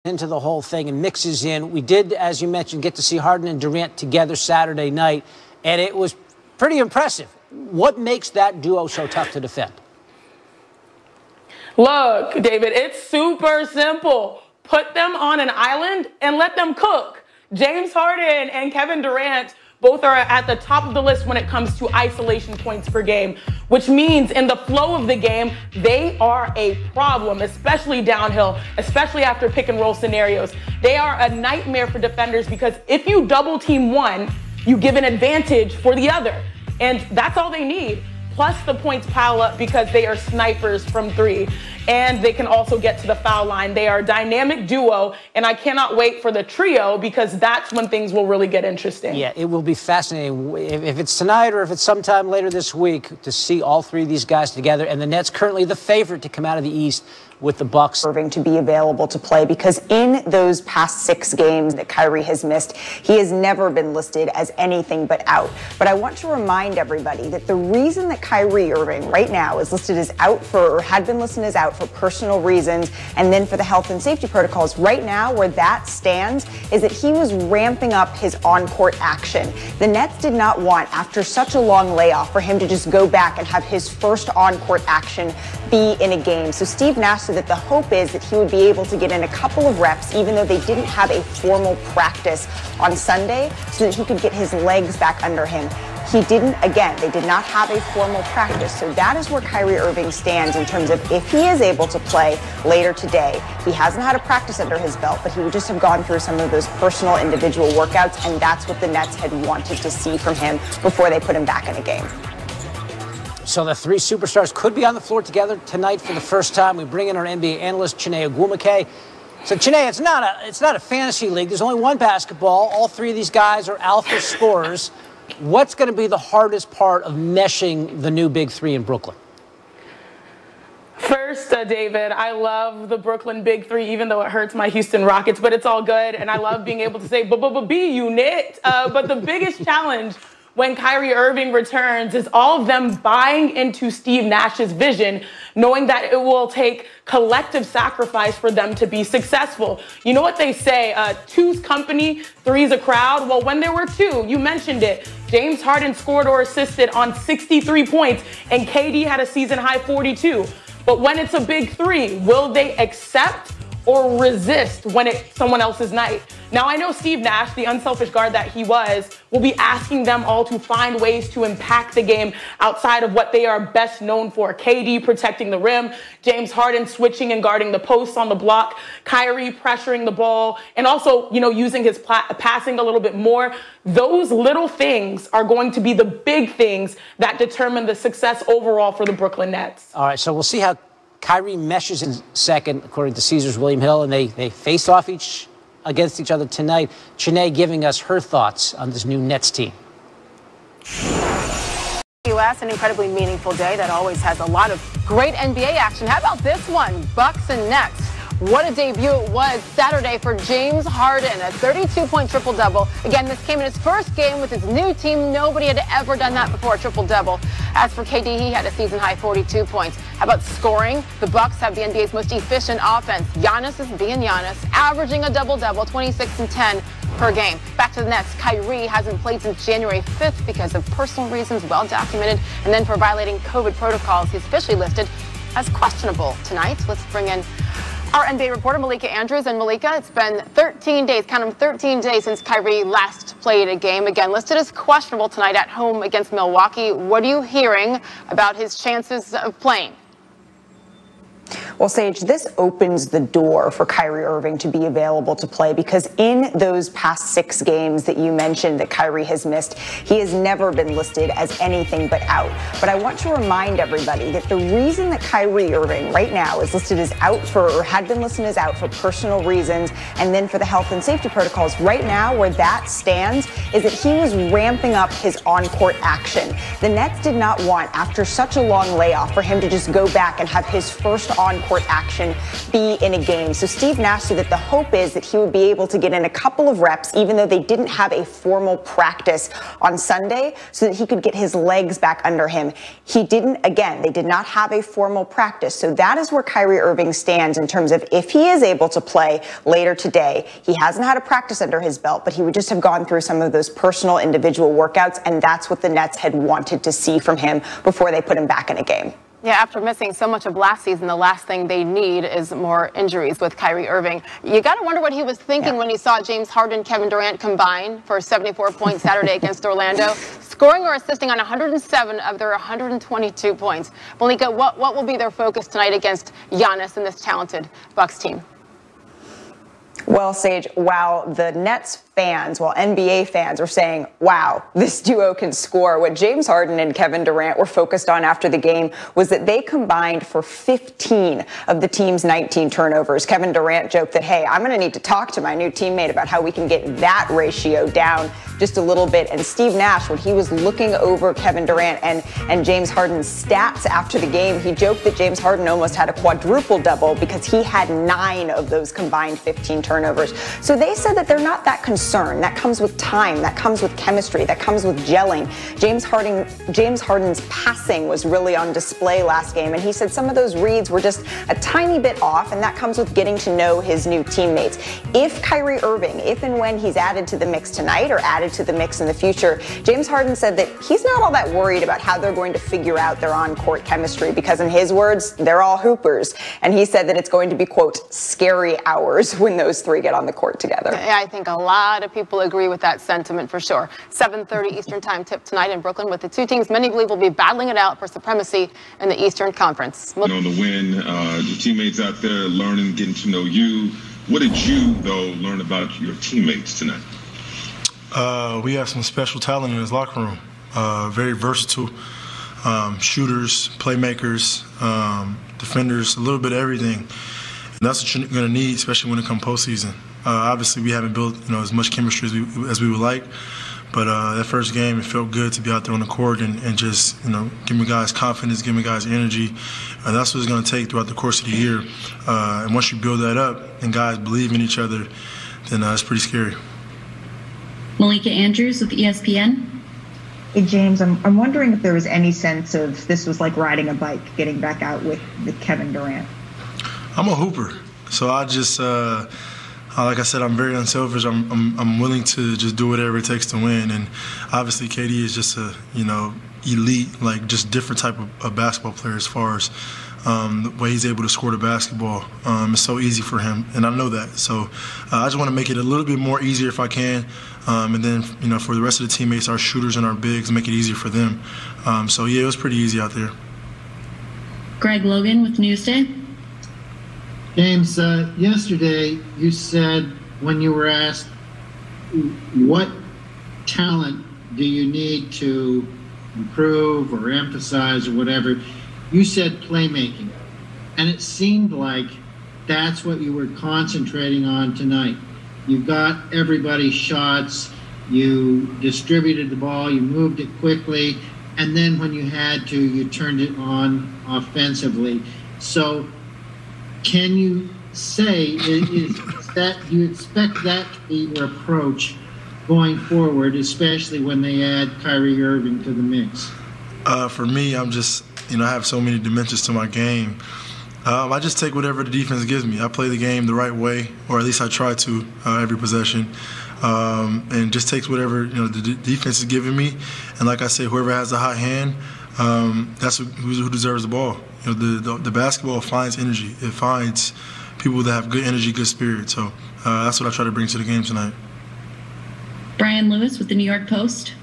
into the whole thing and mixes in. We did, as you mentioned, get to see Harden and Durant together Saturday night, and it was pretty impressive. What makes that duo so tough to defend? Look, David, it's super simple. Put them on an island and let them cook. James Harden and Kevin Durant both are at the top of the list when it comes to isolation points per game, which means in the flow of the game, they are a problem, especially downhill, especially after pick and roll scenarios. They are a nightmare for defenders because if you double team one, you give an advantage for the other. And that's all they need. Plus the points pile up because they are snipers from three. And they can also get to the foul line. They are a dynamic duo, and I cannot wait for the trio because that's when things will really get interesting. Yeah, it will be fascinating, if it's tonight or if it's sometime later this week, to see all three of these guys together. And the Nets currently the favorite to come out of the East with the Bucks. Irving to be available to play because in those past 6 games that Kyrie has missed, he has never been listed as anything but out. But I want to remind everybody that the reason that Kyrie Irving right now is listed as out for, or had been listed as out for personal reasons, and then for the health and safety protocols, right now where that stands is that he was ramping up his on-court action. The Nets did not want, after such a long layoff, for him to just go back and have his first on-court action be in a game. So Steve Nash said that the hope is that he would be able to get in a couple of reps, even though they didn't have a formal practice on Sunday, so that he could get his legs back under him. He didn't, again, they did not have a formal practice. So that is where Kyrie Irving stands in terms of if he is able to play later today. He hasn't had a practice under his belt, but he would just have gone through some of those personal individual workouts, and that's what the Nets had wanted to see from him before they put him back in a game. So the three superstars could be on the floor together tonight for the first time. We bring in our NBA analyst, Chiney. So, Chiney, it's not a fantasy league. There's only one basketball. All three of these guys are alpha scorers. What's going to be the hardest part of meshing the new Big Three in Brooklyn? First, David, I love the Brooklyn Big Three, even though it hurts my Houston Rockets, but it's all good. And I love being able to say B-unit. But the biggest challenge when Kyrie Irving returns is all of them buying into Steve Nash's vision, knowing that it will take collective sacrifice for them to be successful. You know what they say, two's company, three's a crowd. Well, when there were two, you mentioned it, James Harden scored or assisted on 63 points, and KD had a season-high 42. But when it's a big three, will they accept or resist when it's someone else's night? Now, I know Steve Nash, the unselfish guard that he was, will be asking them all to find ways to impact the game outside of what they are best known for. KD protecting the rim, James Harden switching and guarding the posts on the block, Kyrie pressuring the ball, and also, using his passing a little bit more. Those little things are going to be the big things that determine the success overall for the Brooklyn Nets. All right, so we'll see how Kyrie meshes in second, according to Caesars William Hill, and they face off against each other tonight. Chiney giving us her thoughts on this new Nets team. U.S., an incredibly meaningful day that always has a lot of great NBA action. How about this one? Bucks and Nets. What a debut it was Saturday for James Harden, a 32-point triple-double. Again, this came in his first game with his new team. Nobody had ever done that before, a triple-double. As for KD, he had a season-high 42 points. How about scoring? The Bucks have the NBA's most efficient offense. Giannis is being Giannis, averaging a double-double, 26 and 10 per game. Back to the Nets, Kyrie hasn't played since January 5th because of personal reasons, well documented, and then for violating COVID protocols. He's officially listed as questionable tonight. Let's bring in our NBA reporter, Malika Andrews. And Malika, it's been 13 days, count them, 13 days since Kyrie last played a game. Again, listed as questionable tonight at home against Milwaukee. What are you hearing about his chances of playing? Well, Sage, this opens the door for Kyrie Irving to be available to play because in those past 6 games that you mentioned that Kyrie has missed, he has never been listed as anything but out. But I want to remind everybody that the reason that Kyrie Irving right now is listed as out for, or had been listed as out for personal reasons, and then for the health and safety protocols, right now where that stands is that he was ramping up his on-court action. The Nets did not want, after such a long layoff, for him to just go back and have his first on-court on-court action be in a game. So Steve Nash said that the hope is that he would be able to get in a couple of reps, even though they didn't have a formal practice on Sunday, so that he could get his legs back under him. He didn't, again, they did not have a formal practice. So that is where Kyrie Irving stands in terms of if he is able to play later today. He hasn't had a practice under his belt, but he would just have gone through some of those personal individual workouts, and that's what the Nets had wanted to see from him before they put him back in a game. Yeah, after missing so much of last season, the last thing they need is more injuries with Kyrie Irving. You got to wonder what he was thinking when he saw James Harden, Kevin Durant combine for a 74 points Saturday against Orlando, scoring or assisting on 107 of their 122 points. Malika, what will be their focus tonight against Giannis and this talented Bucks team? Well, Sage, while the Nets fans, while NBA fans are saying, wow, this duo can score, what James Harden and Kevin Durant were focused on after the game was that they combined for 15 of the team's 19 turnovers. Kevin Durant joked that, hey, I'm going to need to talk to my new teammate about how we can get that ratio down just a little bit. And Steve Nash, when he was looking over Kevin Durant and James Harden's stats after the game, he joked that James Harden almost had a quadruple double because he had 9 of those combined 15 turnovers. So they said that they're not that concerned. That comes with time. That comes with chemistry. That comes with gelling. James Harden's passing was really on display last game, and he said some of those reads were just a tiny bit off, and that comes with getting to know his new teammates. If Kyrie Irving, if and when he's added to the mix tonight or added to the mix in the future, James Harden said that he's not all that worried about how they're going to figure out their on-court chemistry because, in his words, they're all hoopers. And he said that it's going to be, quote, scary hours when those three get on the court together. Yeah, I think a lot of people agree with that sentiment for sure. 7:30 Eastern Time tip tonight in Brooklyn with the two teams many believe will be battling it out for supremacy in the Eastern Conference. You know, the win, your teammates out there learning, getting to know you. What did you, though, learn about your teammates tonight? We have some special talent in this locker room. Very versatile shooters, playmakers, defenders, a little bit of everything. And that's what you're going to need, especially when it comes postseason. Obviously, we haven't built as much chemistry as we would like, but that first game, it felt good to be out there on the court and just giving guys confidence, giving guys energy. And that's what it's going to take throughout the course of the year. And once you build that up and guys believe in each other, then it's pretty scary. Malika Andrews with ESPN. Hey, James, I'm wondering if there was any sense of this was like riding a bike, getting back out with Kevin Durant. I'm a hooper, so I just, like I said, I'm very unselfish. I'm willing to just do whatever it takes to win. And obviously, KD is just a elite, like just different type of basketball player as far as the way he's able to score the basketball. It's so easy for him, and I know that. So I just want to make it a little bit more easier if I can. And then, for the rest of the teammates, our shooters and our bigs, make it easier for them. So, yeah, it was pretty easy out there. Greg Logan with Newsday. James, yesterday you said when you were asked what talent do you need to improve or emphasize or whatever, you said playmaking. And it seemed like that's what you were concentrating on tonight. You got everybody's shots, you distributed the ball, you moved it quickly, and then when you had to, you turned it on offensively. So can you say, do you expect that to be your approach going forward, especially when they add Kyrie Irving to the mix? For me, I'm just, I have so many dimensions to my game. I just take whatever the defense gives me. I play the game the right way, or at least I try to every possession, and just takes whatever the defense is giving me. And like I say, whoever has a hot hand, that's who deserves the ball. The basketball finds energy. It finds people that have good energy, good spirit. So that's what I try to bring to the game tonight. Brian Lewis with the New York Post.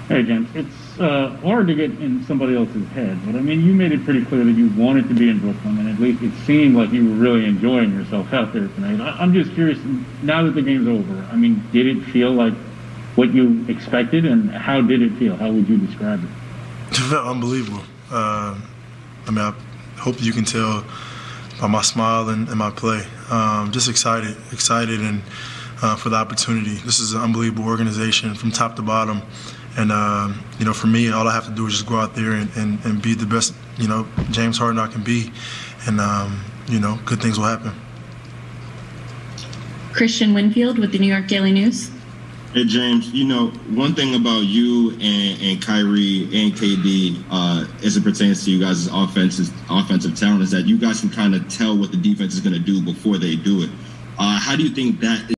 Hey, James. It's hard to get in somebody else's head, but I mean, you made it pretty clear that you wanted to be in Brooklyn, and at least it seemed like you were really enjoying yourself out there tonight. I'm just curious, now that the game's over, I mean, did it feel like what you expected, and how did it feel? How would you describe it? It felt unbelievable. I hope you can tell by my smile and my play. Just excited and for the opportunity. This is an unbelievable organization from top to bottom. And, for me, all I have to do is just go out there and be the best James Harden I can be, and good things will happen. Christian Winfield with the New York Daily News. Hey, James, one thing about you and Kyrie and KD as it pertains to you guys' offensive talent is that you guys can kind of tell what the defense is going to do before they do it. How do you think that